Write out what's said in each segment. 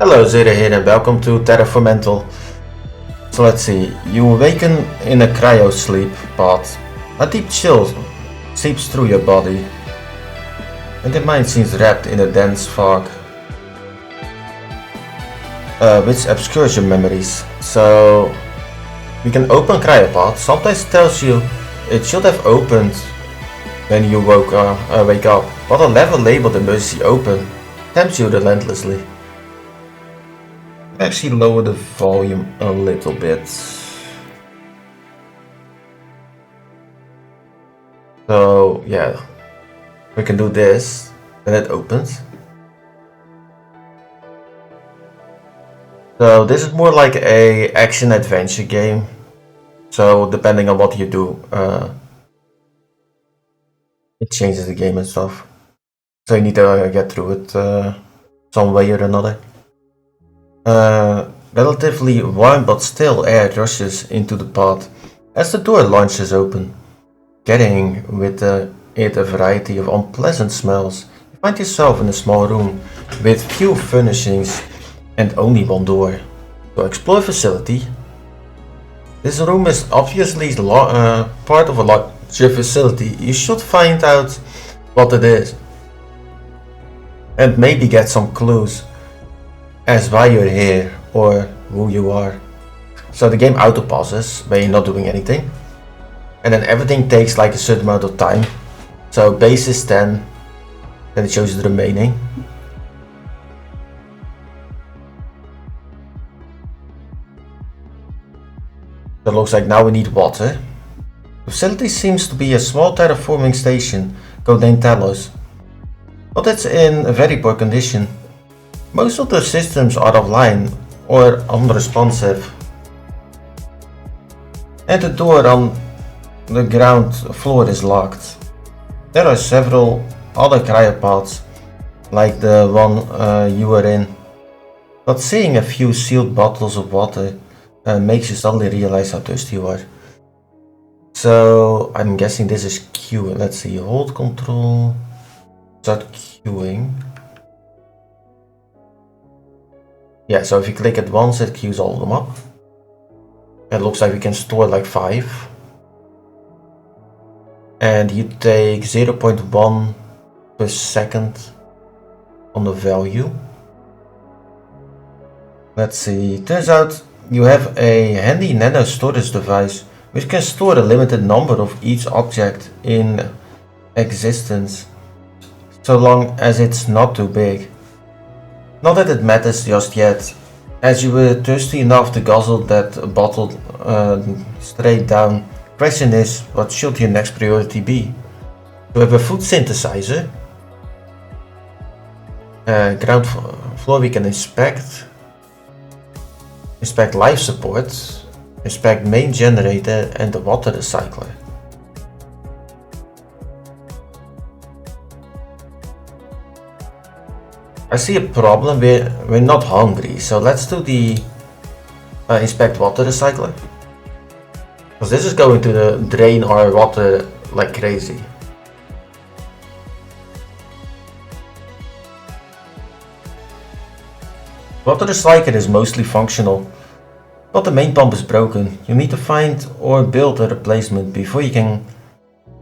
Hello, Zeta here and welcome to Terraformental. So let's see, you awaken in a cryo sleep pod. A deep chill seeps through your body and your mind seems wrapped in a dense fog, which obscures your memories. So we can open cryopod. Sometimes it tells you it should have opened when you wake up, but a level labeled emergency open tempts you relentlessly. Actually lower the volume a little bit. So yeah, we can do this, and it opens. So this is more like a action adventure game. So depending on what you do, it changes the game and stuff. So you need to get through it some way or another. Relatively warm but still air rushes into the pod as the door launches open, carrying with it a variety of unpleasant smells. You find yourself in a small room with few furnishings and only one door. To explore the facility. This room is obviously part of a larger facility. You should find out what it is and maybe get some clues as why you're here or who you are. So the game auto pauses when you're not doing anything, and then everything takes like a certain amount of time. So base is 10, then it shows you the remaining. So it looks like now we need water. The facility seems to be a small terraforming station codenamed Talos, but it's in a very poor condition. Most of the systems are offline or unresponsive, and the door on the ground floor is locked. There are several other cryopods like the one you were in, but seeing a few sealed bottles of water makes you suddenly realize how thirsty you are. So I'm guessing this is Q. Let's see, hold control, start queuing. Yeah, so if you click it once, it queues all of them up. It looks like we can store like 5. And you take 0.1 per second on the value. Let's see, turns out you have a handy nano storage device which can store a limited number of each object in existence, so long as it's not too big. Not that it matters just yet, as you were thirsty enough to guzzle that bottle straight down. Question is, what should your next priority be? We have a food synthesizer. Ground floor we can inspect. Inspect life support. Inspect main generator and the water recycler. I see a problem, we're not hungry, so let's do the inspect water recycler. Because this is going to drain our water like crazy. Water recycler is mostly functional, but the main pump is broken. You need to find or build a replacement before you can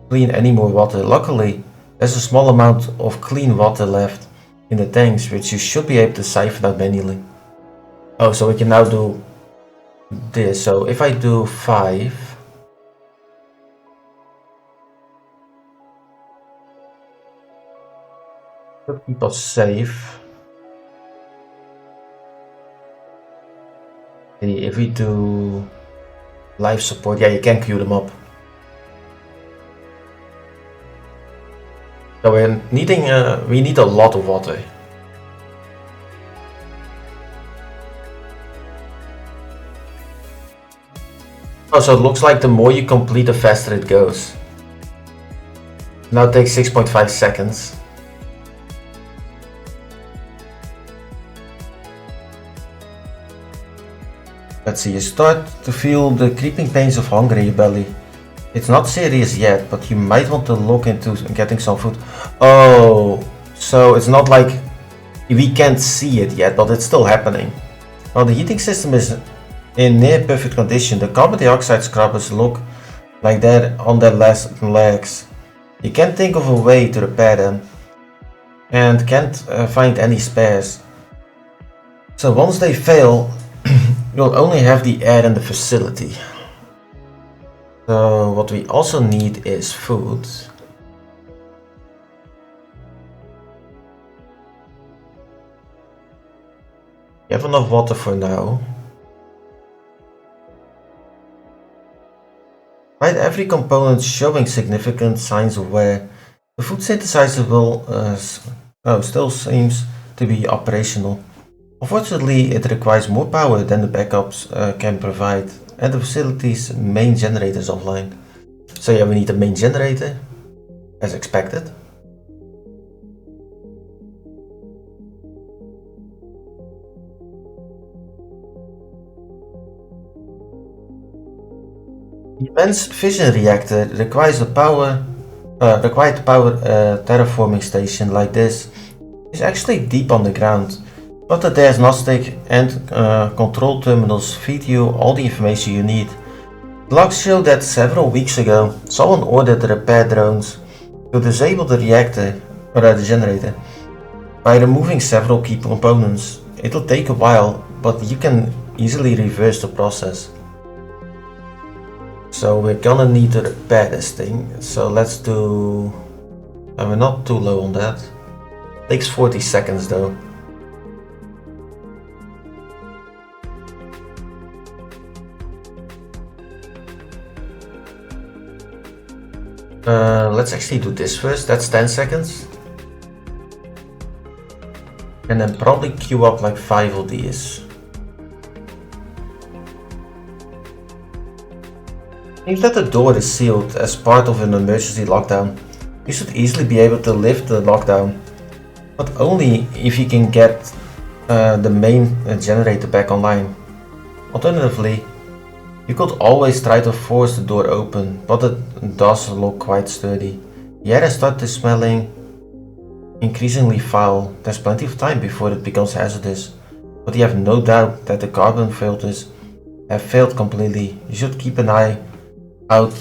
clean any more water. Luckily, there's a small amount of clean water left in the tanks, which you should be able to siphon out manually. Oh, so we can now do this. So if I do 5, to keep us safe. If we do life support, yeah, you can queue them up. So we're needing, we need a lot of water. Oh, so it looks like the more you complete, the faster it goes. Now it takes 6.5 seconds. Let's see, you start to feel the creeping pains of hunger in your belly. It's not serious yet, but you might want to look into getting some food. Oh, so it's not like We can't see it yet, but it's still happening. While the heating system is in near perfect condition, the carbon dioxide scrubbers look like they're on their last legs. You can't think of a way to repair them, and can't find any spares. So once they fail, you'll only have the air in the facility. So what we also need is food. We have enough water for now. Right, every component showing significant signs of wear. The food synthesizer will still seems to be operational. Unfortunately, it requires more power than the backups can provide, and the facility's main generator is offline. So yeah, we need a main generator, as expected. The immense fission reactor requires required to power a terraforming station like this is actually deep on the ground, but the diagnostic and control terminals feed you all the information you need. Logs show that several weeks ago, someone ordered repair drones to disable the reactor, or the generator, by removing several key components. It'll take a while, but you can easily reverse the process. So we're gonna need to repair this thing. So let's do... and we're not too low on that. Takes 40 seconds though. Let's actually do this first. That's 10 seconds. And then probably queue up like 5 of these. Seems that the door is sealed as part of an emergency lockdown. You should easily be able to lift the lockdown, but only if you can get the main generator back online. Alternatively, you could always try to force the door open, but it does look quite sturdy. The air has started smelling increasingly foul. There's plenty of time before it becomes hazardous, but you have no doubt that the carbon filters have failed completely. You should keep an eye out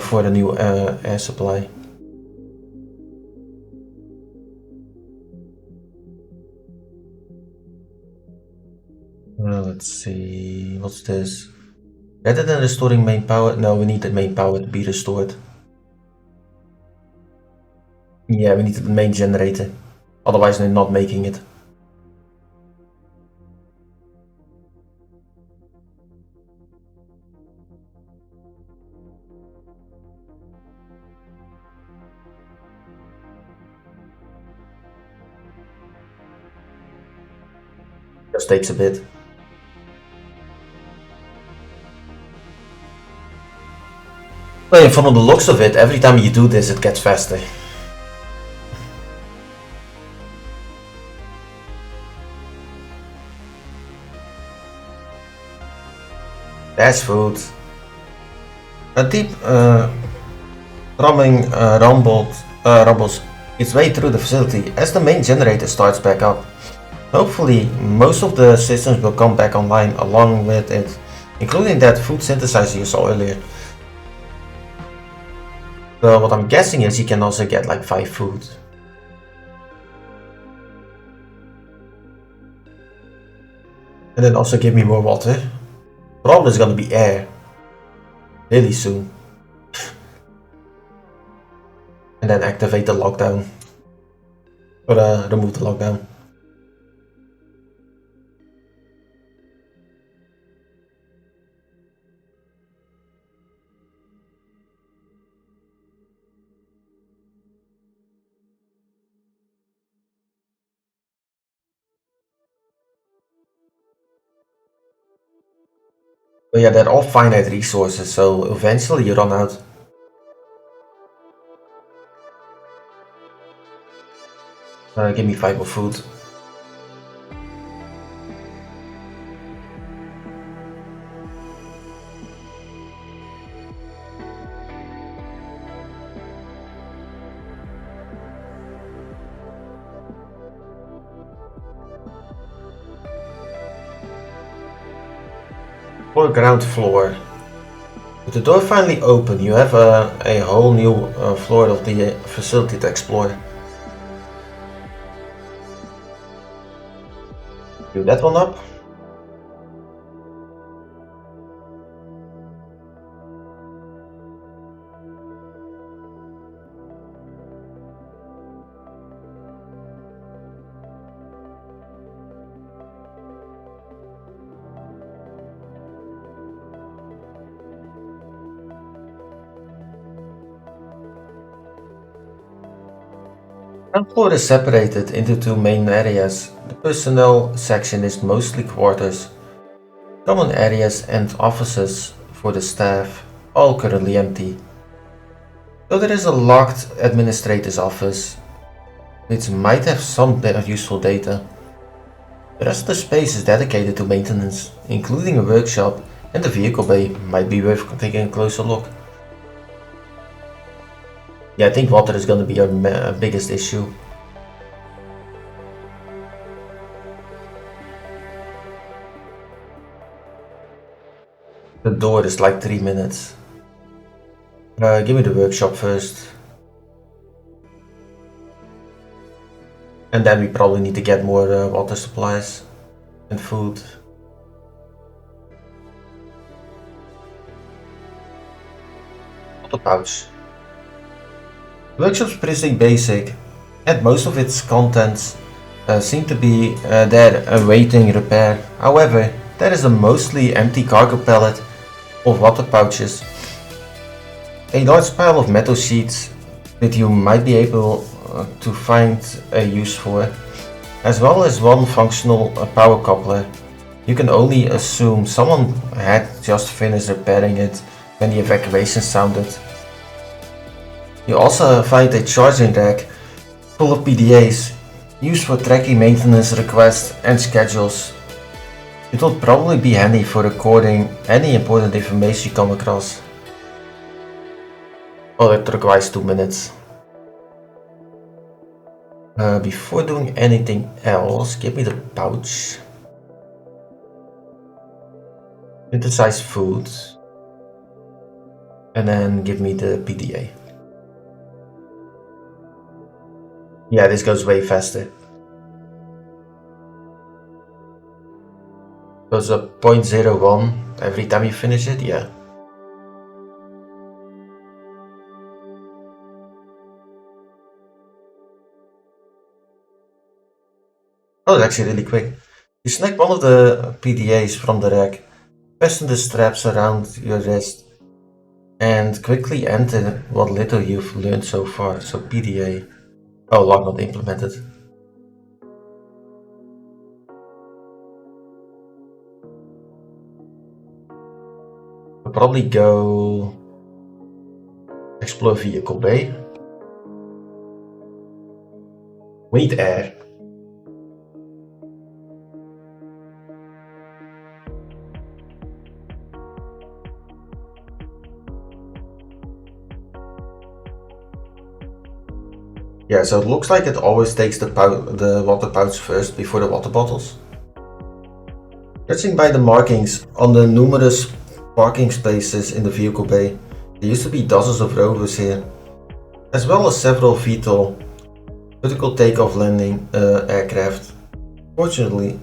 for the new air supply. Let's see, what's this? Rather than restoring main power, no, we need the main power to be restored. Yeah, we need the main generator, otherwise they're not making it. Just takes a bit. Well, from the looks of it, every time you do this, it gets faster. That's food. A deep drumming rumbles its way through the facility as the main generator starts back up. Hopefully, most of the systems will come back online along with it, including that food synthesizer you saw earlier. So what I'm guessing is you can also get like 5 food. And then also give me more water. Problem is gonna be air. Really soon. And then activate the lockdown. Or remove the lockdown. But yeah, they're all finite resources, so eventually you run out. Give me 5 more food. or ground floor. With the door finally open, you have a whole new floor of the facility to explore. Do that one up. Ground floor is separated into two main areas. The personnel section is mostly quarters. Common areas and offices for the staff, all currently empty. Though there is a locked administrator's office, which might have some useful data. The rest of the space is dedicated to maintenance, including a workshop, and the vehicle bay might be worth taking a closer look. Yeah, I think water is going to be our biggest issue. The door is like 3 minutes. Give me the workshop first. And then we probably need to get more water supplies and food. Water pouch. Workshop's pretty basic, and most of its contents seem to be there awaiting repair. However, there is a mostly empty cargo pallet of water pouches, a large pile of metal sheets that you might be able to find a use for, as well as one functional power coupler. You can only assume someone had just finished repairing it when the evacuation sounded. You also find a charging rack full of PDAs used for tracking maintenance requests and schedules. It will probably be handy for recording any important information you come across. Oh, it requires 2 minutes. Before doing anything else, give me the pouch. Synthesize food. And then give me the PDA. Yeah, this goes way faster. Goes up 0.01 every time you finish it, yeah. Oh, that's actually really quick. You snag one of the PDAs from the rack, fasten the straps around your wrist, and quickly enter what little you've learned so far. So PDA. Oh, log not implemented. I'll probably go explore vehicle bay. We need air. Yeah, so it looks like it always takes the water pouch first before the water bottles. Judging by the markings on the numerous parking spaces in the vehicle bay, there used to be dozens of rovers here, as well as several VTOL, vertical takeoff landing aircraft. Fortunately,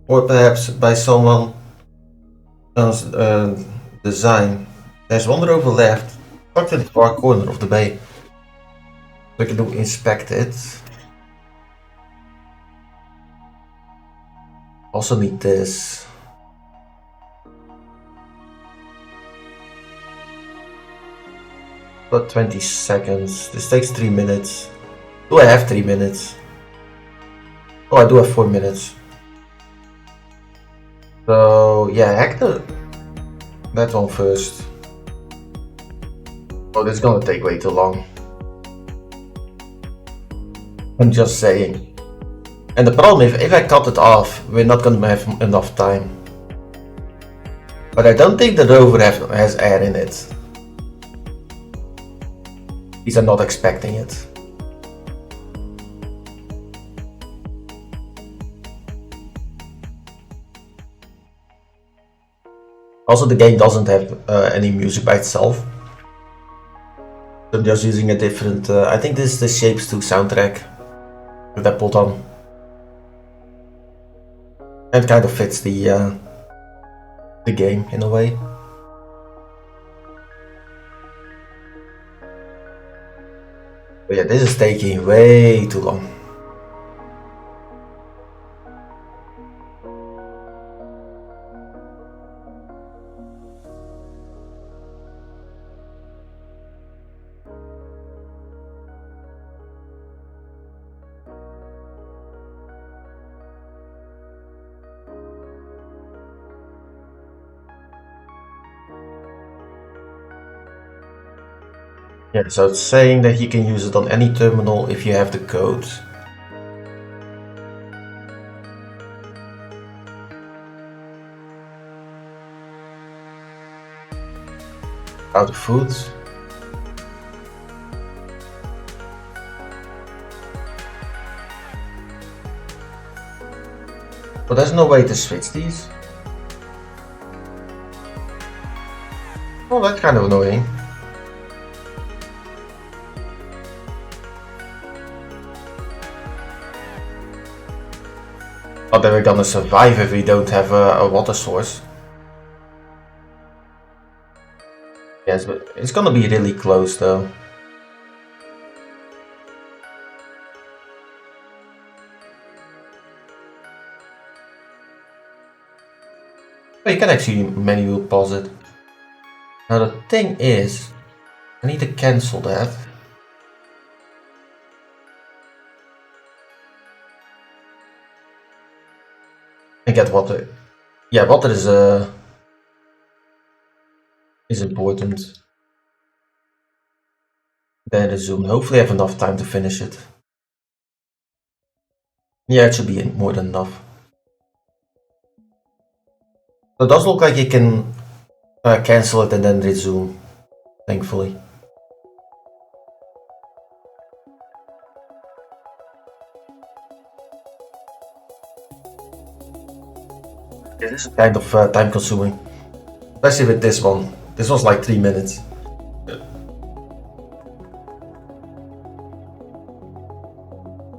or perhaps by someone else's design, there's one rover left, tucked in the far corner of the bay. We can do inspect it. Also need this. About 20 seconds. This takes 3 minutes. Do I have 3 minutes? Oh, I do have 4 minutes. So yeah, hack that one first. Oh, this is gonna take way too long. I'm just saying. And the problem is, if I cut it off, we're not gonna have enough time. But I don't think the rover has air in it. These are not expecting it. Also, the game doesn't have any music by itself. So I'm just using a different, I think this is the Shapes 2 soundtrack that I pulled on. And it kind of fits the game in a way. But yeah, this is taking way too long. Yeah, so it's saying that you can use it on any terminal if you have the code. Out of food. But there's no way to switch these. Oh, that's kind of annoying. Oh, then we're gonna survive if we don't have a water source. Yes, but it's gonna be really close though. But you can actually manually pause it. Now the thing is, I need to cancel that. And get water. Yeah, water is important. Then resume. Hopefully I have enough time to finish it. Yeah, it should be more than enough. So it does look like you can cancel it and then resume, thankfully. Yeah, this is kind of time consuming. Especially with this one. This was like 3 minutes.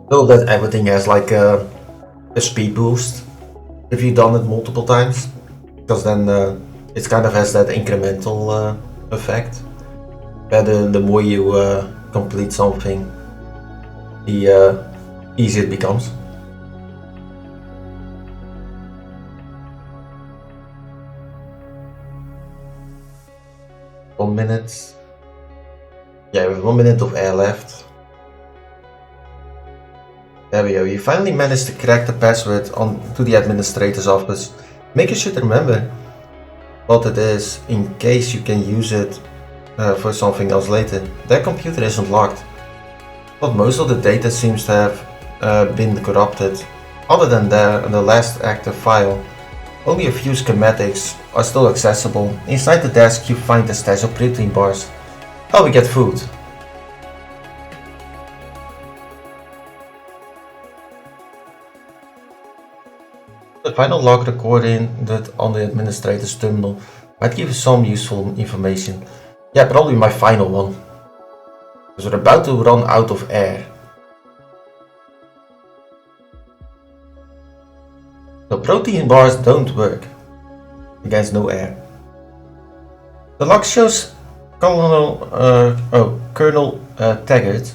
So that everything has like a speed boost if you've done it multiple times. Because then it kind of has that incremental effect. Where the more you complete something, the easier it becomes. One minute. Yeah, we have 1 minute of air left. There we go. You finally managed to crack the password to the administrator's office. Make sure to remember what it is in case you can use it for something else later. Their computer isn't locked, but most of the data seems to have been corrupted. Other than the last active file, only a few schematics are still accessible. Inside the desk you find a stash of protein bars. How we get food? The final log recording that on the administrator's terminal might give you some useful information. Yeah, probably my final one. Because we're about to run out of air. The protein bars don't work against no air. The log shows Colonel Taggart,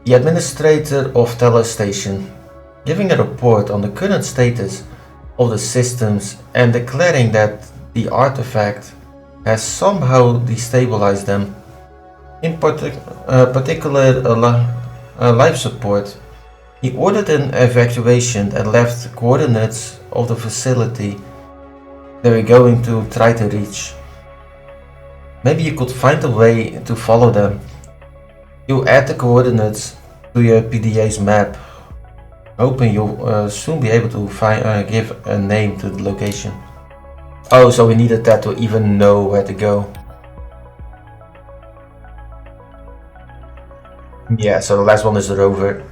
the administrator of Teller Station, giving a report on the current status of the systems and declaring that the artifact has somehow destabilized them. In particular, life support. He ordered an evacuation and left coordinates of the facility they were going to try to reach. Maybe you could find a way to follow them. You add the coordinates to your PDA's map, hoping you'll soon be able to give a name to the location. Oh, so we needed that to even know where to go. Yeah, so the last one is the rover.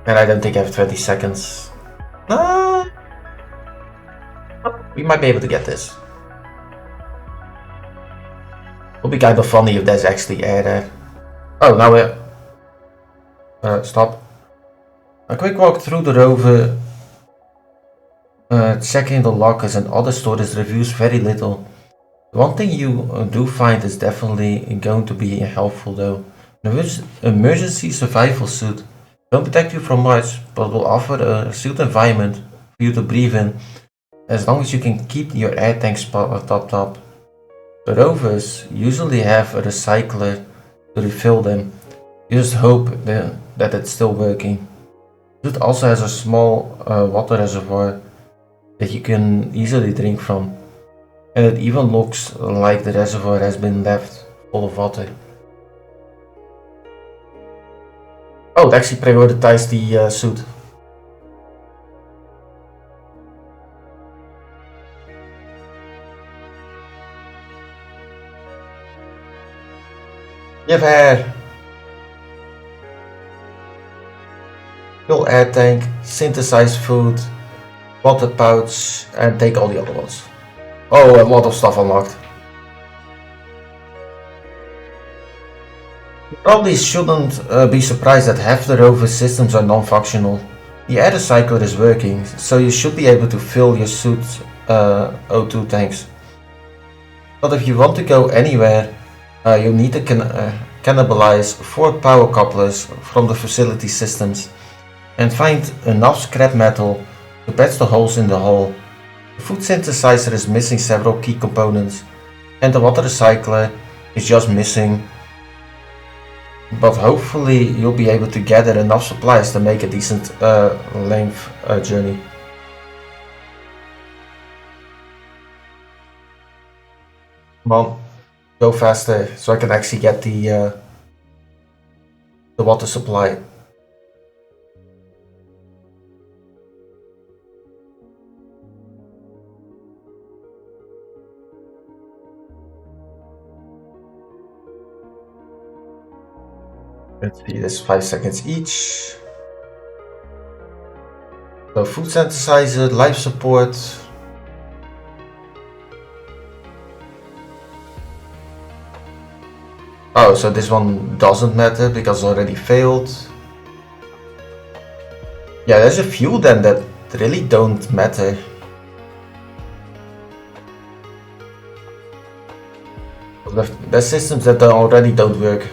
And I don't think I have 20 seconds. We might be able to get this. be kind of funny if there's actually air there. Oh, now we're... stop. A quick walk through the rover, checking the lockers and other storage reveals very little. The one thing you do find is definitely going to be helpful though. An emergency survival suit. Won't protect you from much, but will offer a sealed environment for you to breathe in, as long as you can keep your air tanks topped up. The rovers usually have a recycler to refill them. You just hope that it's still working. It also has a small water reservoir that you can easily drink from, and it even looks like the reservoir has been left full of water. Oh, it actually prioritized the suit. You have hair. Fill air tank, synthesize food, water pouch, and take all the other ones. Oh, a lot of stuff unlocked. You probably shouldn't be surprised that half the rover systems are non-functional. The air recycler is working, so you should be able to fill your suit's O2 tanks. But if you want to go anywhere, you'll need to cannibalize 4 power couplers from the facility systems and find enough scrap metal to patch the holes in the hull. The food synthesizer is missing several key components, and the water recycler is just missing. But hopefully you'll be able to gather enough supplies to make a decent length journey. Come on, go faster so I can actually get the water supply. Let's see, this 5 seconds each. So food synthesizer, life support. Oh, so this one doesn't matter because it already failed. Yeah, there's a few then that really don't matter. There's systems that already don't work.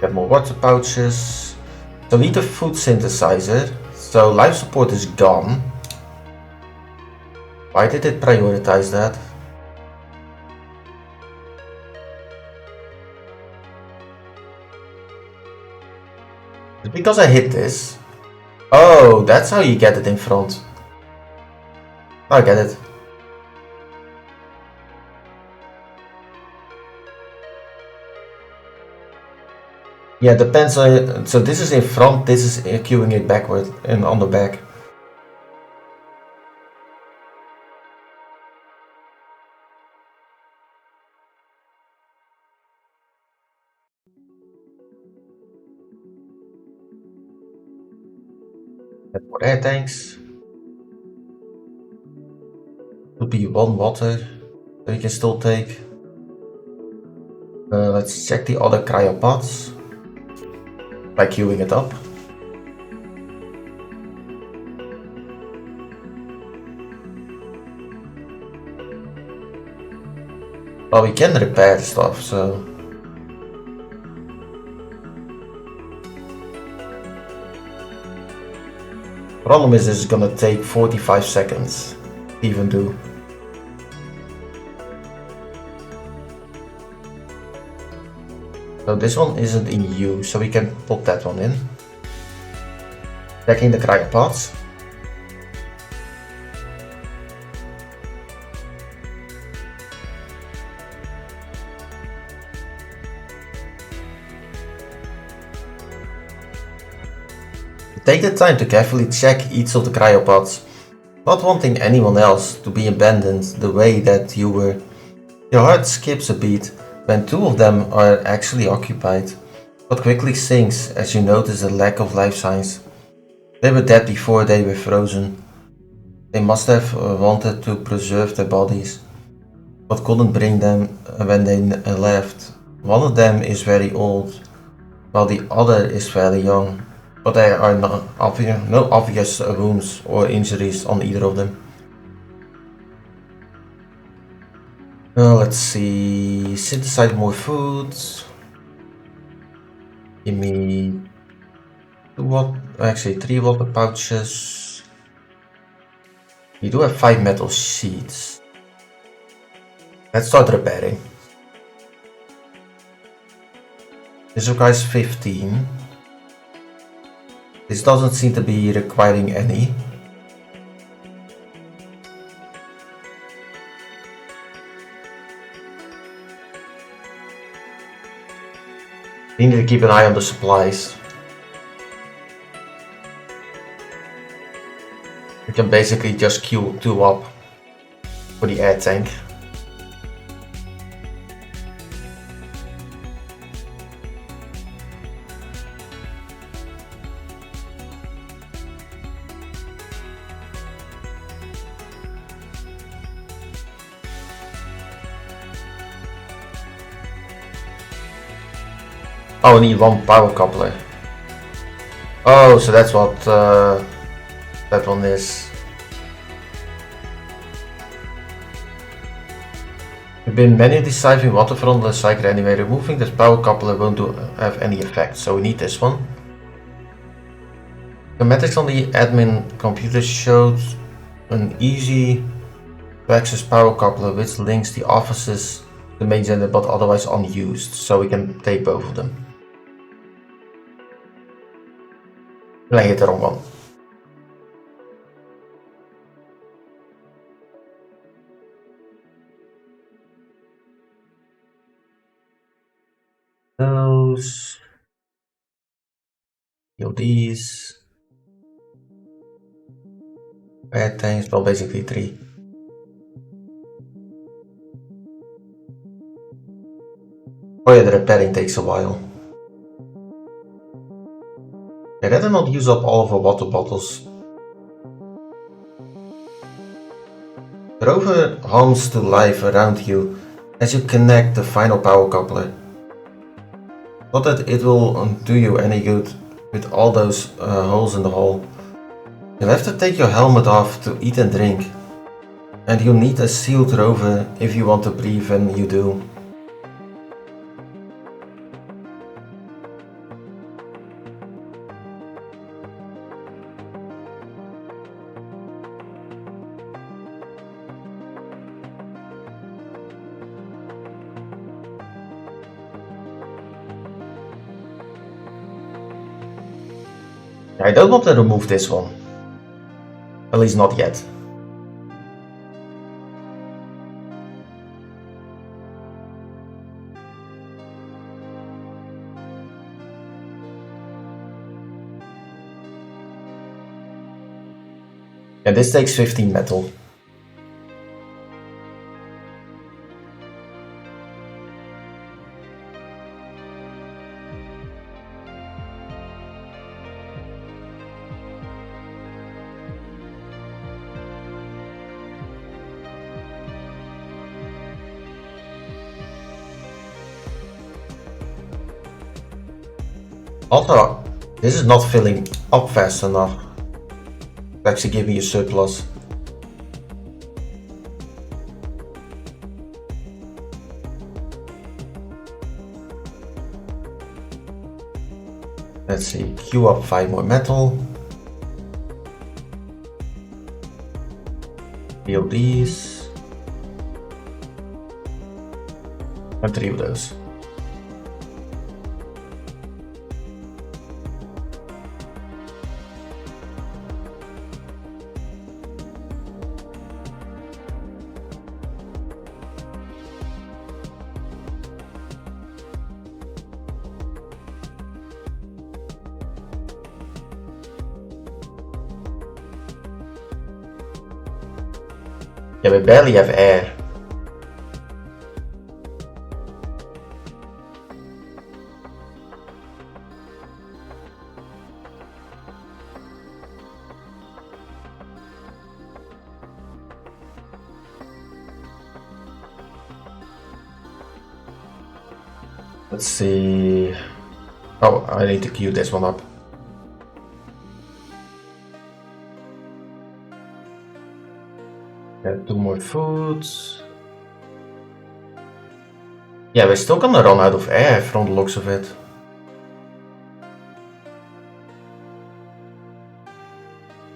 Get more water pouches. So we need a food synthesizer. So life support is gone. Why did it prioritize that? It's because I hit this. Oh, that's how you get it in front. I get it. Yeah, depends on. So this is in front, this is queuing it backward and on the back. More air tanks. Would be 1 water that you can still take. Let's check the other cryopods by queuing it up. Well, we can repair stuff, so. Problem is, it's gonna take 45 seconds to even do. So this one isn't in use, so we can put that one in. Checking the cryopods. Take the time to carefully check each of the cryopods, not wanting anyone else to be abandoned the way that you were. Your heart skips a beat when 2 of them are actually occupied, but quickly sinks as you notice a lack of life signs. They were dead before they were frozen. They must have wanted to preserve their bodies, but couldn't bring them when they left. One of them is very old, while the other is fairly young, but there are no obvious wounds or injuries on either of them. Let's see, synthesize more foods. Give me actually 3 water pouches. We do have 5 metal sheets. Let's start repairing. This requires 15. This doesn't seem to be requiring any. We need to keep an eye on the supplies. We can basically just queue 2 up for the air tank. Oh, we need 1 power coupler. Oh, so that's what that one is. We've been manually siphoning water from the cycle anyway. Removing this power coupler won't have any effect, so we need this one. Schematics on the admin computer showed an easy to access power coupler which links the offices to the main generator but otherwise unused, so we can take both of them. And I hit the wrong one. Those. Kill these. Air tanks, well basically 3. Oh yeah, the repairing takes a while. I'd rather not use up all of our water bottles. The rover hums to life around you as you connect the final power coupler. Not that it will do you any good with all those holes in the hull. You'll have to take your helmet off to eat and drink. And you'll need a sealed rover if you want to breathe when you do. I don't want to remove this one. At least not yet. And this takes 15 metal. Also, this is not filling up fast enough to actually give me a surplus. Let's see, queue up 5 more metal. Build these. And 3 of those. Yeah, we barely have air. Let's see. Oh, I need to queue this one up. Got 2 more foods. Yeah, we're still gonna run out of air from the looks of it.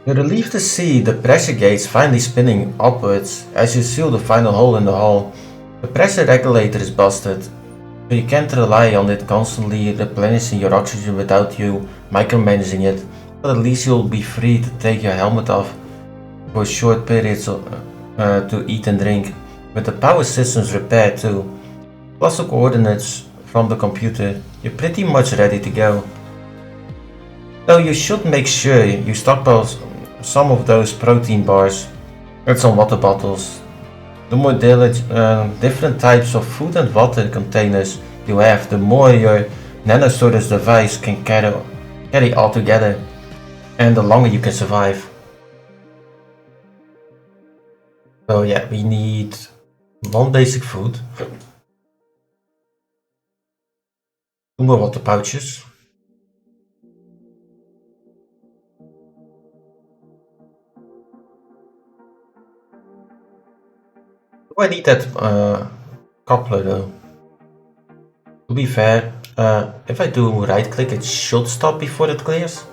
You're relieved to see the pressure gauge finally spinning upwards as you seal the final hole in the hull. The pressure regulator is busted, so you can't rely on it constantly replenishing your oxygen without you micromanaging it, but at least you'll be free to take your helmet off for short periods to eat and drink. With the power systems repaired too, plus the coordinates from the computer, you're pretty much ready to go. Though you should make sure you stockpile some of those protein bars and some water bottles. The more different types of food and water containers you have, the more your nano storage device can carry all together, and the longer you can survive. So yeah, we need 1 basic food, 2 more water pouches. Do I need that coupler though? To be fair, if I do right click it should stop before it clears.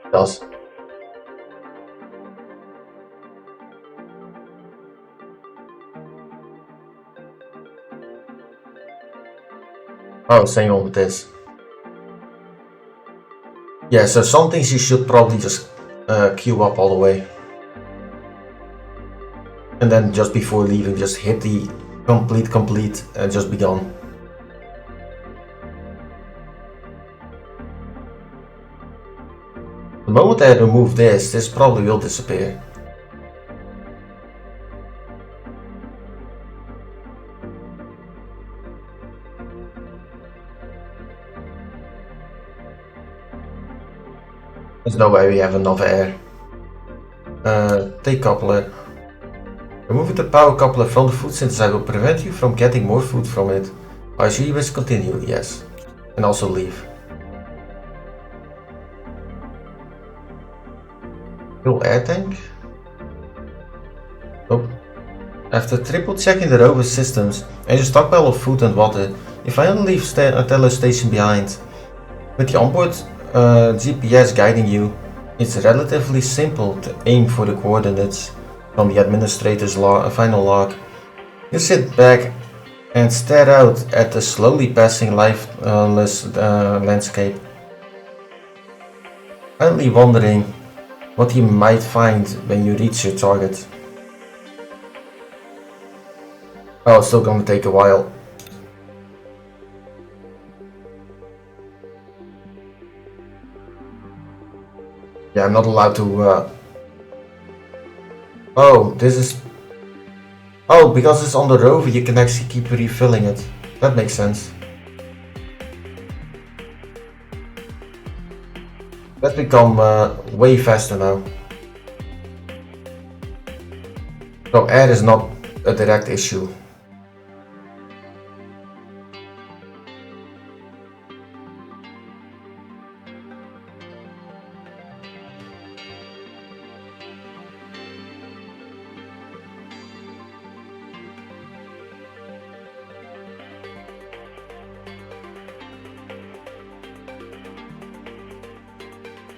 It does. Oh, same on with this. Yeah, so some things you should probably just queue up all the way. And then just before leaving, just hit the complete and just be gone. The moment I remove this probably will disappear. There's no way we have enough air. Take coupler. Removing the power coupler from the food synthesizer will prevent you from getting more food from it. I see you wish to continue, yes. And also leave. Full air tank? Nope. After triple checking the rover systems and your stockpile of food and water, you finally leave a teller station behind. With the onboard GPS guiding you, it's relatively simple to aim for the coordinates from the administrator's final log. You sit back and stare out at the slowly passing lifeless landscape, finally wondering what you might find when you reach your target. Oh, it's still gonna take a while. Yeah, I'm not allowed to... Oh, this is... Oh, because it's on the rover, you can actually keep refilling it. That makes sense. That's become way faster now. So air is not a direct issue.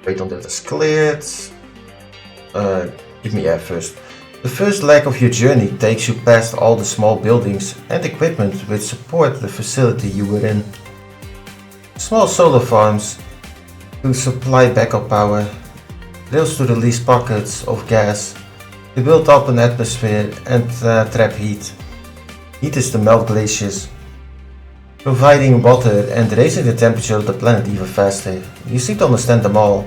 Wait until it's cleared. Give me air first. The first leg of your journey takes you past all the small buildings and equipment which support the facility you were in. Small solar farms to supply backup power, rails to release pockets of gas, to build up an atmosphere and trap heat. Heat is to melt glaciers, providing water and raising the temperature of the planet even faster. You seem to understand them all,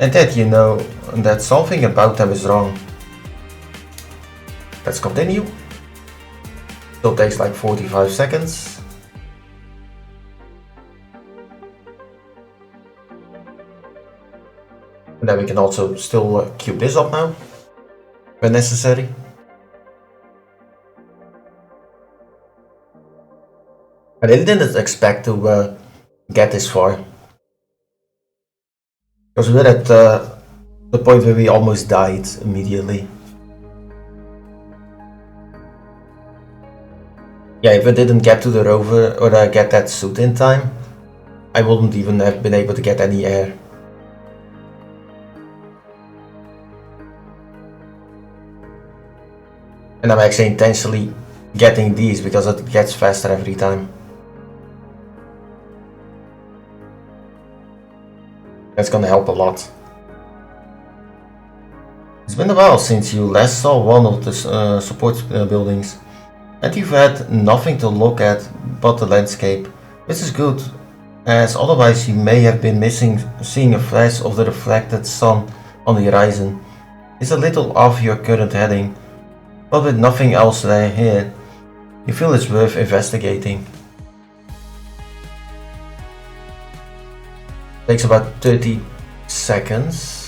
and that you know that something about them is wrong. Let's continue. Still takes like 45 seconds. And then we can also still cube this up now, when necessary. I really didn't expect to get this far. Because we're at the point where we almost died immediately. Yeah, if I didn't get to the rover or get that suit in time, I wouldn't even have been able to get any air. And I'm actually intentionally getting these because it gets faster every time. That's gonna help a lot. It's been a while since you last saw one of the support buildings, and you've had nothing to look at but the landscape, which is good, as otherwise you may have been missing seeing a flash of the reflected sun on the horizon. It's a little off your current heading, but with nothing else here, you feel it's worth investigating. Takes about 30 seconds.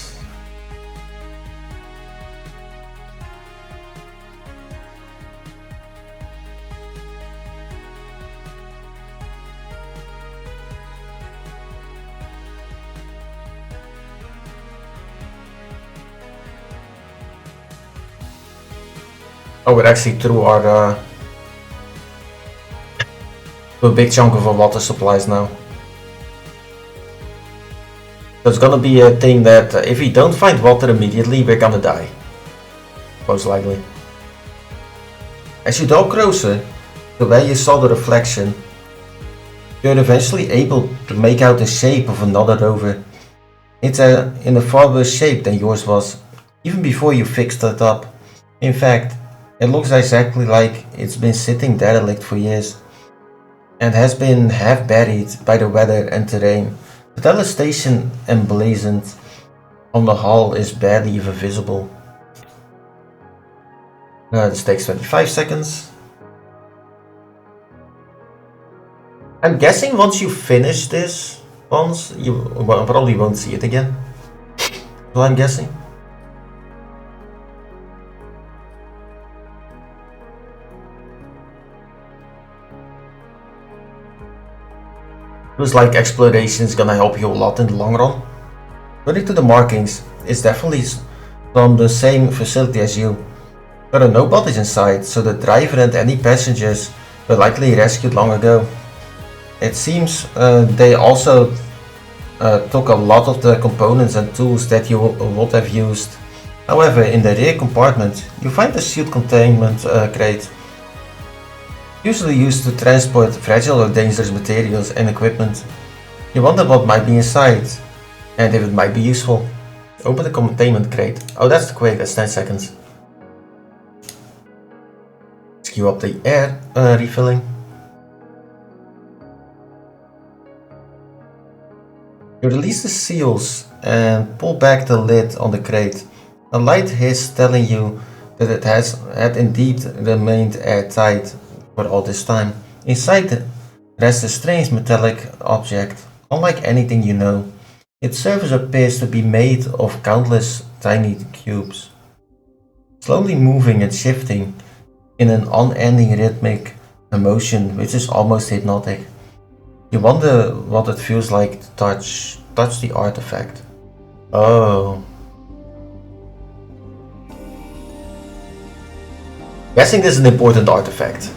Oh, we're actually through our a big chunk of our water supplies now. So it's gonna be a thing that if we don't find water immediately, we're gonna die. Most likely. As you draw closer to where you saw the reflection, you're eventually able to make out the shape of another rover. It's in a far worse shape than yours was, even before you fixed it up. In fact, it looks exactly like it's been sitting derelict for years, and has been half buried by the weather and terrain. The devastation emblazoned on the hull is barely even visible. This takes 25 seconds. I'm guessing once you finish this once, you probably won't see it again. So I'm guessing. Looks like exploration is gonna help you a lot in the long run. According to the markings, it's definitely from the same facility as you. There are no bodies inside, so the driver and any passengers were likely rescued long ago. It seems they also took a lot of the components and tools that you would have used. However, in the rear compartment, you find a suit containment crate, usually used to transport fragile or dangerous materials and equipment. You wonder what might be inside, and if it might be useful. Open the containment crate. Oh, that's quick, that's 10 seconds. Let's queue up the air refilling. You release the seals and pull back the lid on the crate. A light hiss telling you that it had indeed remained airtight for all this time. Inside rests a strange metallic object, unlike anything you know. Its surface appears to be made of countless tiny cubes, slowly moving and shifting in an unending rhythmic motion which is almost hypnotic. You wonder what it feels like to touch the artifact. Oh. Guessing this is an important artifact.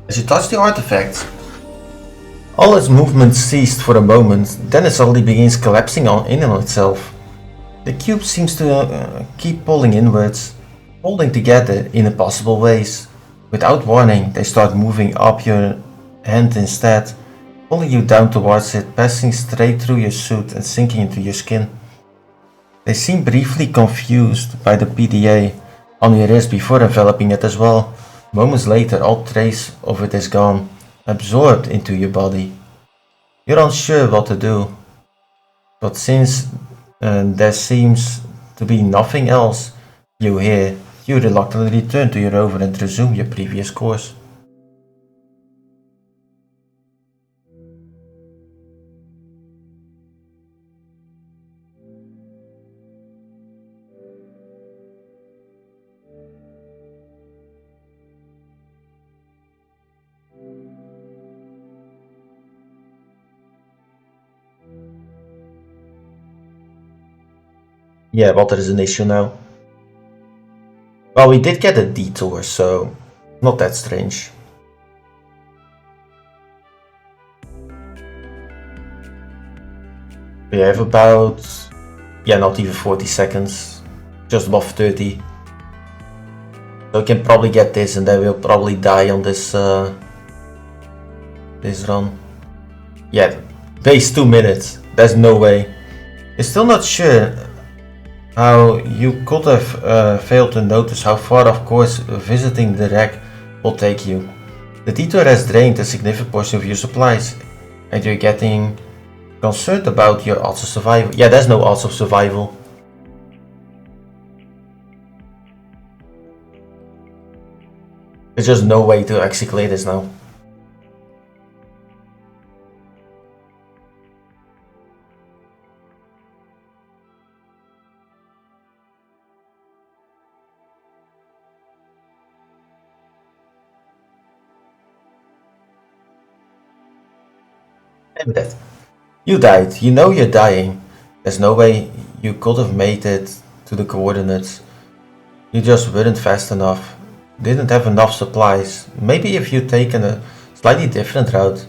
As you touch the artifact, all its movement ceased for a moment, then it suddenly begins collapsing in on itself. The cube seems to keep pulling inwards, holding together in impossible ways. Without warning, they start moving up your hand instead, pulling you down towards it, passing straight through your suit and sinking into your skin. They seem briefly confused by the PDA on your wrist before enveloping it as well. Moments later, all trace of it is gone, absorbed into your body. You're unsure what to do, but since there seems to be nothing else you hear, you reluctantly return to your rover and resume your previous course. Yeah, water is an issue now. Well, we did get a detour, so not that strange. We have about, yeah, not even 40 seconds, just above 30. So we can probably get this, and then we'll probably die on this this run. Yeah, base 2 minutes. There's no way. I'm still not sure how you could have failed to notice how far, of course, visiting the wreck will take you. The detour has drained a significant portion of your supplies, and you're getting concerned about your odds of survival. Yeah, there's no odds of survival. There's just no way to actually clear this now. Damn that. You died. You know you're dying. There's no way you could have made it to the coordinates. You just weren't fast enough. Didn't have enough supplies. Maybe if you'd taken a slightly different route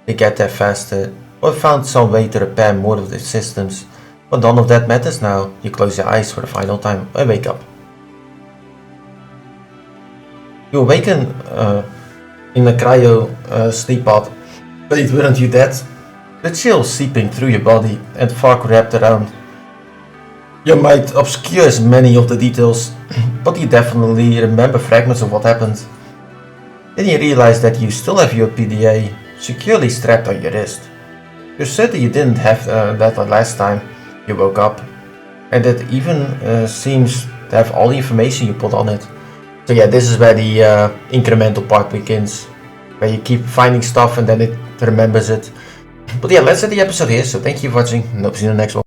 to get there faster, or found some way to repair more of the systems. But none of that matters now. You close your eyes for the final time and wake up. You awaken in a cryo sleep pod. Wait, weren't you dead? The chill seeping through your body and fog wrapped around. Your mind obscures many of the details, but you definitely remember fragments of what happened. Then you realize that you still have your PDA securely strapped on your wrist. You're certain you didn't have that last time you woke up, and it even seems to have all the information you put on it. So yeah, this is where the incremental part begins, where you keep finding stuff and then it remembers it. But yeah, let's end the episode here, so thank you for watching and hope to see you in the next one.